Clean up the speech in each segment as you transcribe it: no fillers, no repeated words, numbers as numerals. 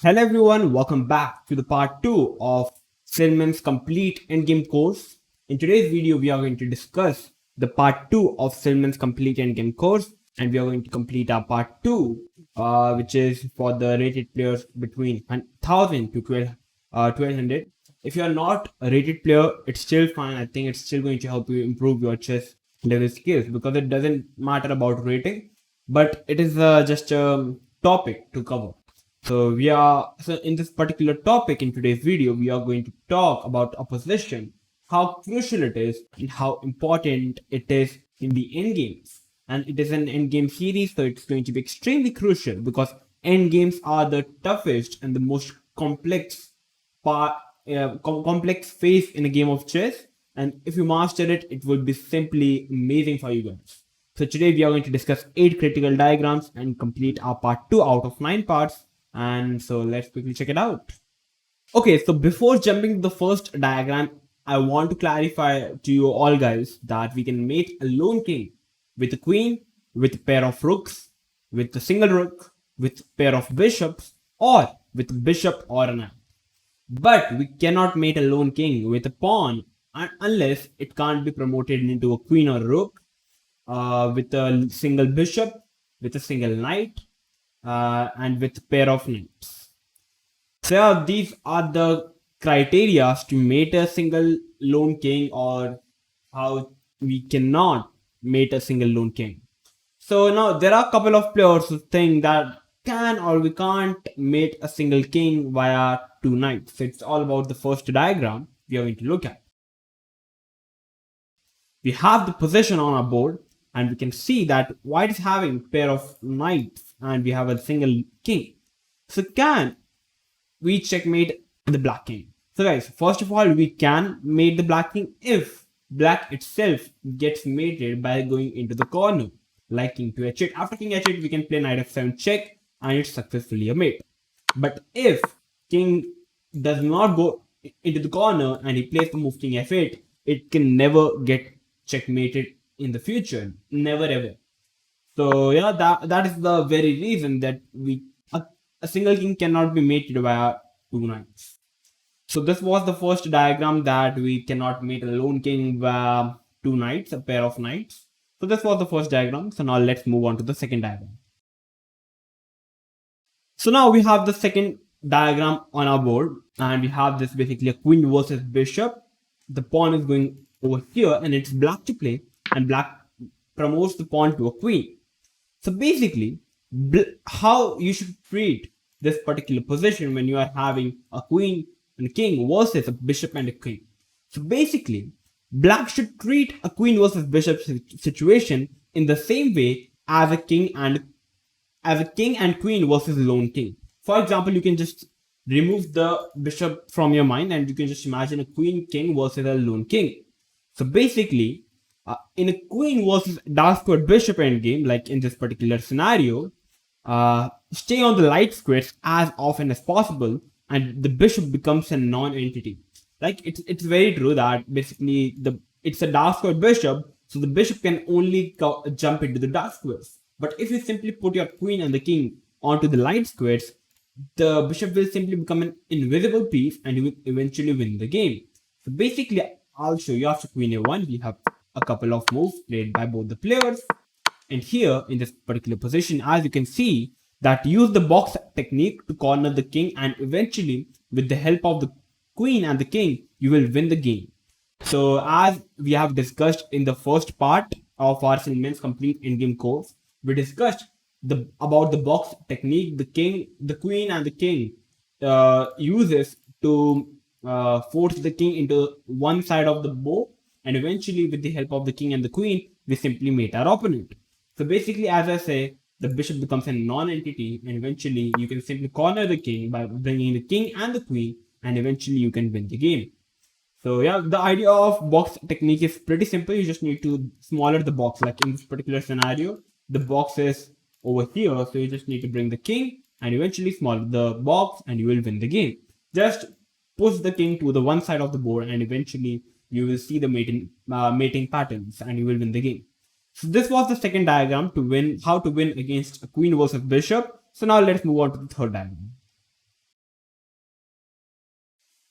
Hello everyone, welcome back to the part 2 of Silman's complete endgame course. In today's video, we are going to discuss the part 2 of Silman's complete endgame course, and we are going to complete our part 2, which is for the rated players between 1000 to 1200. If you are not a rated player, it's still fine. I think it's still going to help you improve your chess level skills because it doesn't matter about rating, but it is just a topic to cover. So in this particular topic in today's video, we are going to talk about opposition, how crucial it is, and how important it is in the end games. And it is an end game series, so it's going to be extremely crucial because end games are the toughest and the most complex complex phase in a game of chess. And if you master it, it will be simply amazing for you guys. So today we are going to discuss 8 critical diagrams and complete our part 2 out of 9 parts. And so let's quickly check it out. Okay, so before jumping to the first diagram, I want to clarify to you all guys that we can mate a lone king with a queen, with a pair of rooks, with a single rook, with a pair of bishops, or with a bishop or a knight. But we cannot mate a lone king with a pawn unless it can't be promoted into a queen or a rook, with a single bishop, with a single knight, and with a pair of knights. So yeah, these are the criteria to mate a single lone king, or how we cannot mate a single lone king. So now there are a couple of players who think that can or we can't mate a single king via two knights. So it's all about the first diagram we are going to look at. We have the position on our board, and we can see that white is having a pair of knights and we have a single king. So can we checkmate the black king? So guys, first of all, we can mate the black king if black itself gets mated by going into the corner, like king to h8. After king h8, we can play knight f7 check and it's successfully a mate. But if king does not go into the corner and he plays the move king f8, it can never get checkmated in the future, never ever. So yeah, that is the very reason that a single king cannot be mated via two knights. So this was the first diagram that we cannot mate a lone king via two knights, a pair of knights. So this was the first diagram. So now let's move on to the second diagram. So now we have the second diagram on our board, and we have this basically a queen versus bishop. The pawn is going over here and it's black to play, and black promotes the pawn to a queen. So basically, how you should treat this particular position when you are having a queen and a king versus a bishop and a king. So basically, black should treat a queen versus bishop situation in the same way as a king and queen versus lone king. For example, you can just remove the bishop from your mind and you can just imagine a queen king versus a lone king. So basically, in a queen versus dark squared bishop endgame, like in this particular scenario, stay on the light squares as often as possible, and the bishop becomes a non-entity. Like it's very true that basically it's a dark squared bishop, so the bishop can only jump into the dark squares. But if you simply put your queen and the king onto the light squares, the bishop will simply become an invisible piece and you will eventually win the game. So basically, I'll show you. After queen a1, we have a couple of moves played by both the players. And here in this particular position, as you can see, that use the box technique to corner the king, and eventually with the help of the queen and the king, you will win the game. So as we have discussed in the first part of our Silman's complete endgame course, we discussed about the box technique the queen and the king uses to force the king into one side of the board, and eventually with the help of the king and the queen, we simply mate our opponent. So basically, as I say, the bishop becomes a non-entity, and eventually you can simply corner the king by bringing the king and the queen, and eventually you can win the game. So yeah, the idea of box technique is pretty simple. You just need to smaller the box. Like in this particular scenario, the box is over here, so you just need to bring the king and eventually smaller the box, and you will win the game. Just push the king to the one side of the board, and eventually you will see the mating patterns, and you will win the game. So this was the second diagram to win, how to win against a queen versus bishop. So now let's move on to the third diagram.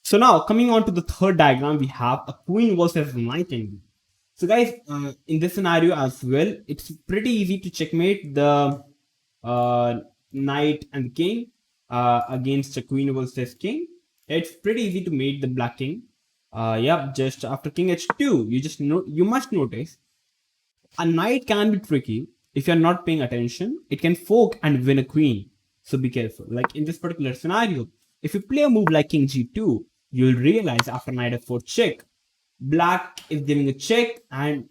So now coming on to the third diagram, we have a queen versus knight endgame. So guys, in this scenario as well, it's pretty easy to checkmate the knight and king against a queen versus king. It's pretty easy to mate the black king. Yep, just after king h2, you must notice a knight can be tricky if you're not paying attention. It can fork and win a queen. So be careful. Like in this particular scenario, if you play a move like king g2, you'll realize after knight f4 check, black is giving a check and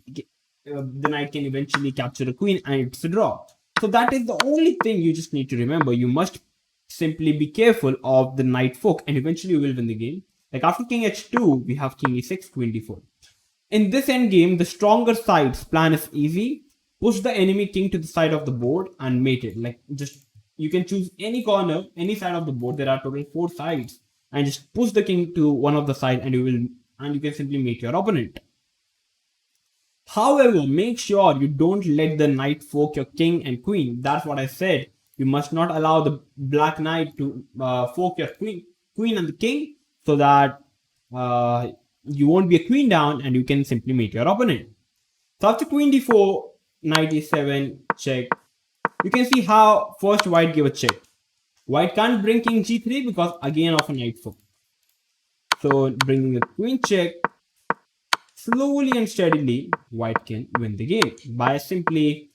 the knight can eventually capture a queen and it's a draw. So that is the only thing you just need to remember. You must simply be careful of the knight fork and eventually you will win the game. Like after king h2, we have king e6, queen d4. In this endgame, the stronger side's plan is easy. Push the enemy king to the side of the board and mate it. Like just you can choose any corner, any side of the board. There are total 4 sides, and just push the king to one of the side, and you can simply mate your opponent. However, make sure you don't let the knight fork your king and queen. That's what I said. You must not allow the black knight to fork your queen and the king, so that you won't be a queen down and you can simply mate your opponent. So after queen d4, knight e7, check. You can see how first white gave a check. White can't bring king g3 because again of a knight fork. So bringing the queen check, slowly and steadily, white can win the game by simply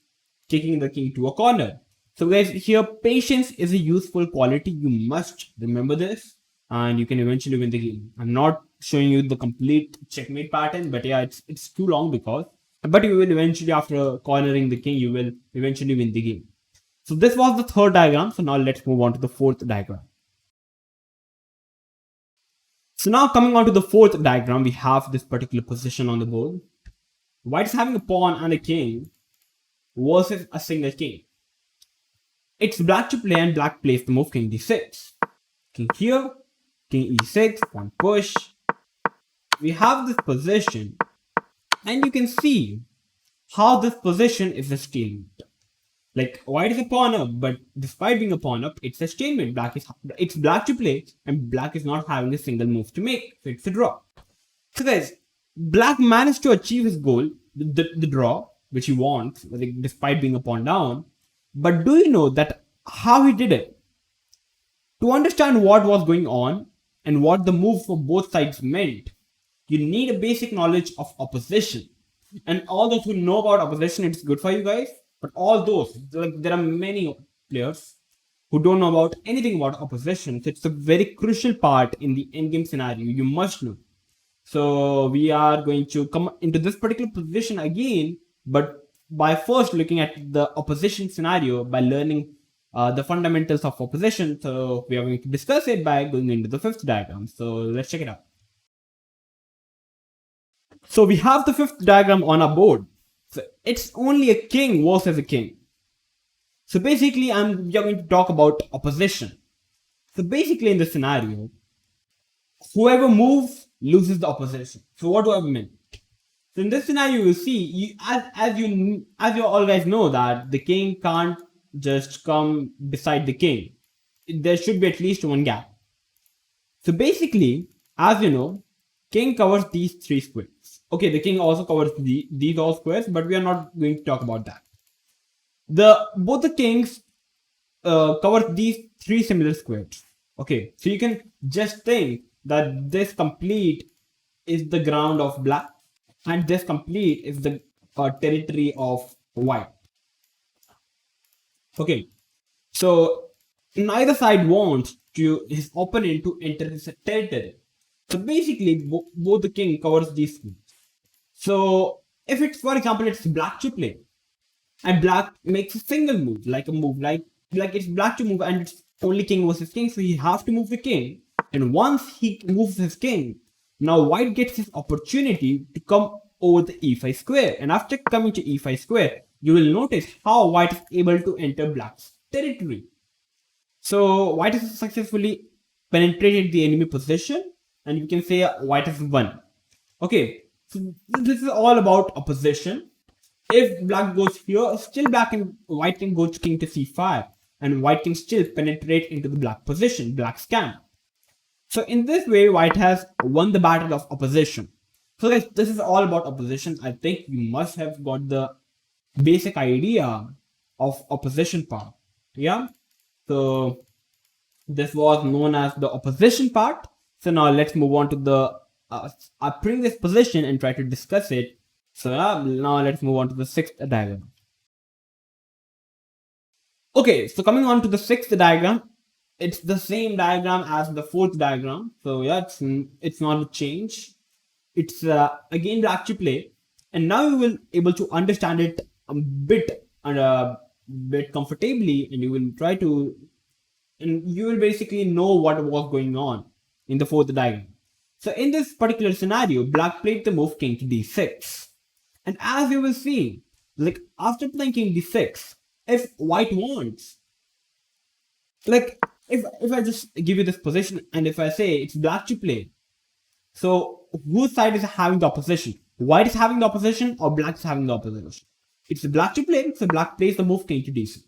kicking the king to a corner. So guys, here patience is a useful quality. You must remember this and you can eventually win the game. I'm not showing you the complete checkmate pattern, but yeah, it's too long but you will eventually, after cornering the king, you will eventually win the game. So this was the third diagram. So now let's move on to the fourth diagram. So now coming on to the fourth diagram, we have this particular position on the board. White is having a pawn and a king versus a single king. It's black to play and black plays the move king d6. King here, king e6, one push. We have this position and you can see how this position is a stalemate. Like white is a pawn up, but despite being a pawn up, it's a stalemate. It's black to play and black is not having a single move to make, so it's a draw. So guys, black managed to achieve his goal, the draw, which he wants, like, despite being a pawn down. But do you know that how he did it? To understand what was going on and what the move for both sides meant, you need a basic knowledge of opposition. And all those who know about opposition, it's good for you guys. But all those, like there are many players who don't know about anything about opposition. So it's a very crucial part in the endgame scenario. You must know. So we are going to come into this particular position again, but by first looking at the opposition scenario by learning the fundamentals of opposition. So we are going to discuss it by going into the fifth diagram. So let's check it out. So we have the fifth diagram on our board. So it's only a king versus a king. So basically, we are going to talk about opposition. So basically, in this scenario, whoever moves loses the opposition. So what do I mean? So in this scenario, you see, as you all guys know that the king can't just come beside the king. There should be at least one gap. So basically, as you know, king covers these 3 squares. Okay, the king also covers these all squares, but we are not going to talk about that. Both the kings cover these 3 similar squares. Okay, so you can just think that this complete is the ground of black and this complete is the territory of white. Okay, so neither side wants his opponent to enter his territory. So basically, both the king covers these squares. So if it's, for example, it's black to play and black makes a single move, like a move like it's black to move and it's only king versus king, so he has to move the king. And once he moves his king, now white gets his opportunity to come over the e5 square. And after coming to e5 square, you will notice how white is able to enter black's territory. So white has successfully penetrated the enemy position and you can say white has won. Okay, so this is all about opposition. If black goes here, still white can go to king to c5 and white can still penetrate into the black position, black's camp. So in this way, white has won the battle of opposition. So guys, this is all about opposition. I think you must have got the basic idea of opposition part. Yeah. So this was known as the opposition part. So now let's move on to the previous position and try to discuss it. So now let's move on to the sixth diagram. Okay, so coming on to the sixth diagram, it's the same diagram as the fourth diagram. So yeah, it's not a change. It's again black to play, and now you will able to understand it a bit comfortably, and you will try to, and you will basically know what was going on in the fourth diagram. So in this particular scenario, black played the move king to d6, and as you will see, like after playing king d6, if white wants, like if I just give you this position and if I say it's black to play, so whose side is having the opposition? White is having the opposition or black is having the opposition? It's black to play, so black plays the move king to d6.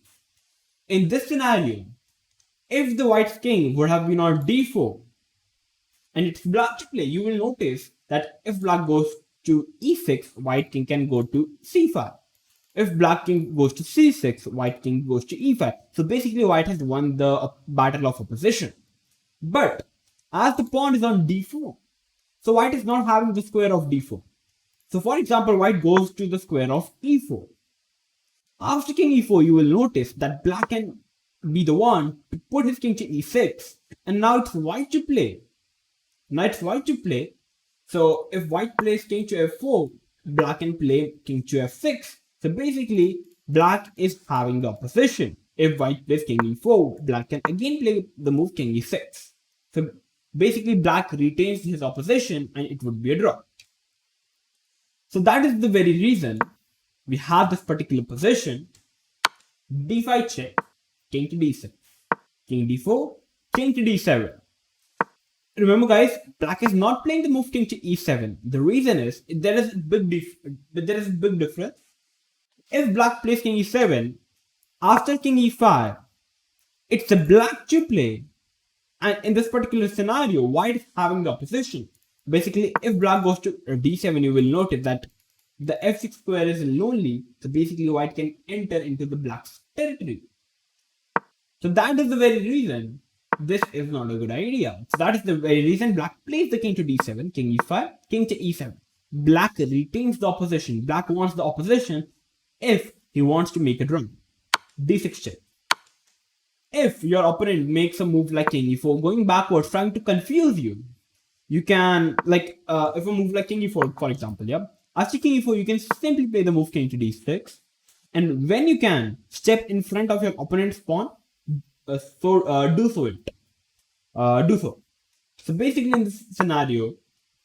In this scenario, if the white's king would have been on d4 and it's black to play, you will notice that if black goes to e6, white king can go to c5. If black king goes to c6, white king goes to e5. So basically white has won the battle of opposition. But as the pawn is on d4, so white is not having the square of d4. So for example, white goes to the square of e4. After king e4, you will notice that black can be the one to put his king to e6. And now it's white to play. So if white plays king to f4, black can play king to f6. So basically, black is having the opposition. If white plays king e4, black can again play the move king e6. So basically, black retains his opposition and it would be a draw. So that is the very reason we have this particular position. d5 check, king to d6, king d4, king to d7. Remember guys, black is not playing the move king to e7. The reason is there is a big difference. If black plays king e7, after king e5, it's a black to play. And in this particular scenario, white is having the opposition. Basically, if black goes to d7, you will notice that the f6 square is lonely. So basically, white can enter into the black's territory. So that is the very reason this is not a good idea. So that is the very reason black plays the king to d7, king e5, king to e7. Black retains the opposition. Black wants the opposition if he wants to make a draw. d6 check. If your opponent makes a move like king e4, going backwards, trying to confuse you, you can, like, if a move like king e4, for example, yeah, after king e4, you can simply play the move king to d6, and when you can step in front of your opponent's pawn, do so. So basically, in this scenario,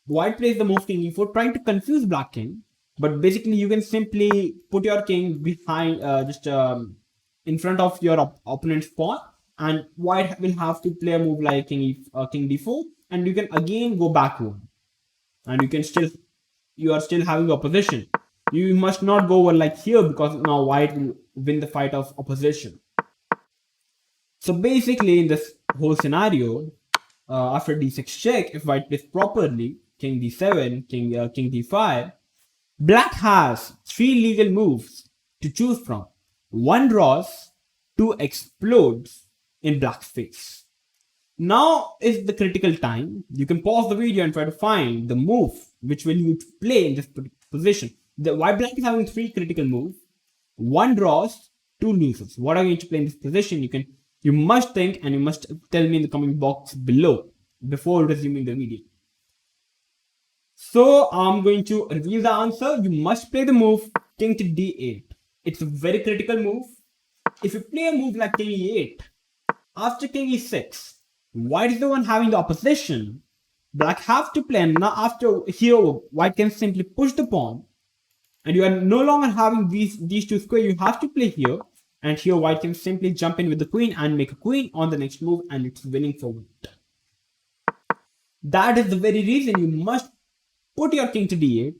white plays the move king e4, trying to confuse black king, but basically you can simply put your king behind, in front of your opponent's pawn, and white will have to play a move like king d4, and you can again go backward, and you are still having opposition. You must not go over like here, because now white will win the fight of opposition. So basically, in this whole scenario, after d6 check, if white plays properly, king d7, king d5, black has 3 legal moves to choose from. 1 draws, 2 explodes in black's face. Now is the critical time. You can pause the video and try to find the move which will you play in this position. White black is having 3 critical moves. 1 draws, 2 loses. What are you going to play in this position? You must think, and you must tell me in the comment box below before resuming the video. So I'm going to reveal the answer. You must play the move king to d8. It's a very critical move. If you play a move like king e8, after king e6, white is the one having the opposition. Black have to play, and now after here, white can simply push the pawn, and you are no longer having these 2 squares. You have to play here, and here white can simply jump in with the queen and make a queen on the next move, and it's winning for white. That is the very reason you must put your king to d8,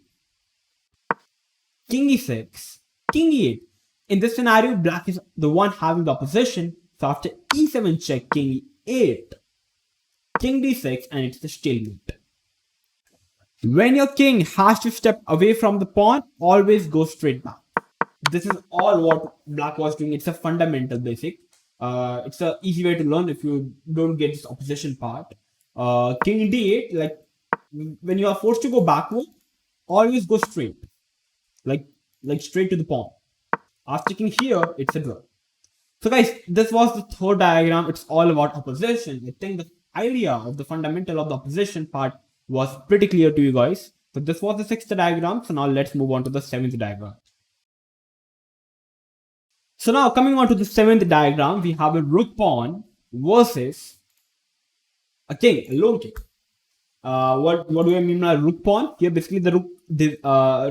king e6, king e8. In this scenario, black is the one having the opposition. So after e7 check, king e8, king d6, and it's the stalemate. When your king has to step away from the pawn, always go straight back. This is all what black was doing. It's a fundamental basic. It's a easy way to learn if you don't get this opposition part. King d8, like when you are forced to go backward, always go straight, like straight to the pawn. After king here, it's a draw. So guys, this was the third diagram. It's all about opposition. I think the idea of the fundamental of the opposition part was pretty clear to you guys. So this was the sixth diagram. So now let's move on to the seventh diagram. So now coming on to the seventh diagram, we have a rook pawn versus a king, a lone king. What do I mean by rook pawn? Here basically the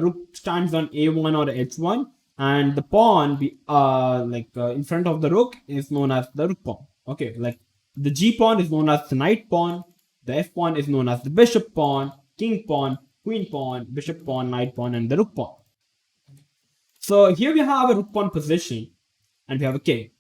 rook stands on a1 or h1, and the pawn in front of the rook is known as the rook pawn. Okay, like the g pawn is known as the knight pawn, the f pawn is known as the bishop pawn, king pawn, queen pawn, bishop pawn, knight pawn, and the rook pawn. So here we have a rook pawn position, and we have a king.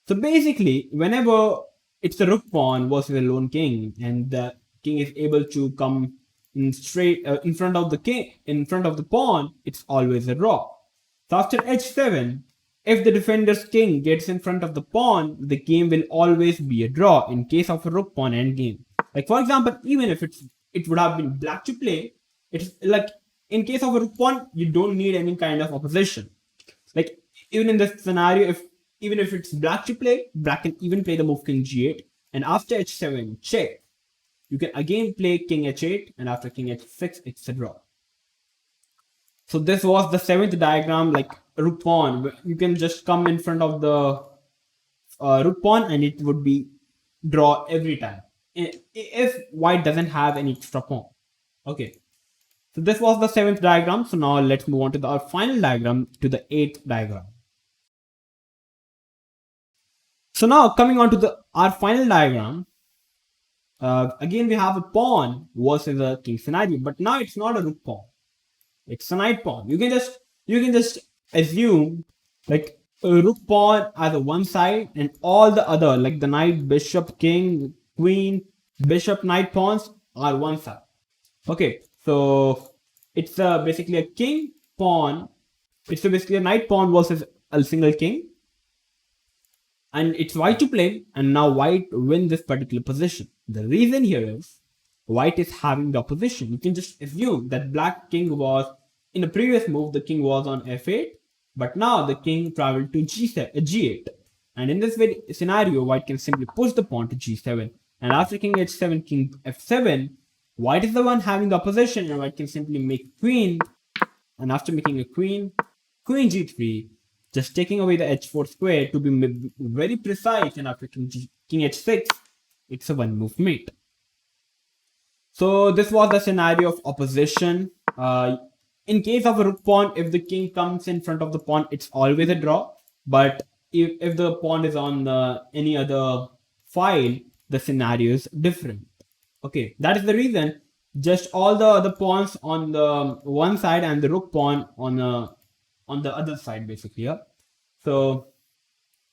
So basically, whenever it's a rook pawn versus a lone king, and the king is able to come in straight in front of the king, in front of the pawn, it's always a draw. So after h7, if the defender's king gets in front of the pawn, the game will always be a draw in case of a rook pawn endgame. Like for example, even if it would have been black to play, it's like in case of a rook pawn, you don't need any kind of opposition. Like even in this scenario, even if it's black to play, black can even play the move king g8, and after h7 check, you can again play king h8, and after king h6 it's a draw. So this was the seventh diagram, like rook pawn. You can just come in front of the rook pawn and it would be draw every time if white doesn't have any extra pawn. Okay, so this was the seventh diagram. So now let's move on to our final diagram, to the eighth diagram. So now coming on to our final diagram, again we have a pawn versus a king scenario, but now it's not a rook pawn, it's a knight pawn. You can just assume like a rook pawn as a one side, and all the other like the knight, bishop, king, queen, bishop, knight pawns are one side. Okay, so it's basically a king pawn. It's basically a knight pawn versus a single king, and it's white to play, and now white wins this particular position. The reason here is white is having the opposition. You can just assume that black king was in the previous move, the king was on f8, but now the king traveled to g8, and in this scenario, white can simply push the pawn to g7, and after king h7, king f7, white is the one having the opposition, and white can simply make queen, and after making a queen, queen g3, just taking away the h4 square to be very precise, and after king h6, it's a one move mate. So this was the scenario of opposition. In case of a rook pawn, if the king comes in front of the pawn, it's always a draw. But if the pawn is on any other file, the scenario is different. Okay, that is the reason. Just all the other pawns on the one side and the rook pawn on the other side, basically. Yeah. So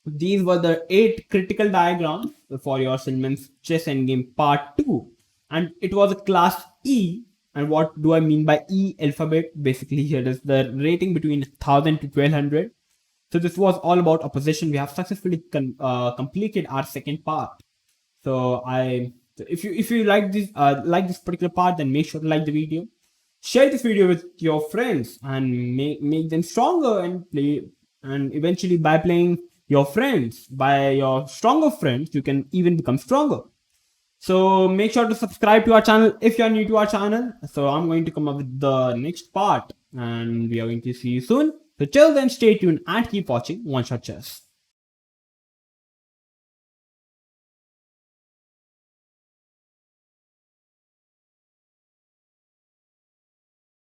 these were the 8 critical diagrams for your Silman's Chess Endgame Part 2, and it was a class E. And what do I mean by E alphabet? Basically, here is the rating between 1000 to 1200. So this was all about opposition. We have successfully completed our second part. So if you like this particular part, then make sure to like the video, share this video with your friends, and make them stronger, and play. And eventually, by playing your stronger friends, you can even become stronger. So make sure to subscribe to our channel if you are new to our channel. So I'm going to come up with the next part, and we are going to see you soon. So till then, stay tuned and keep watching One Shot Chess.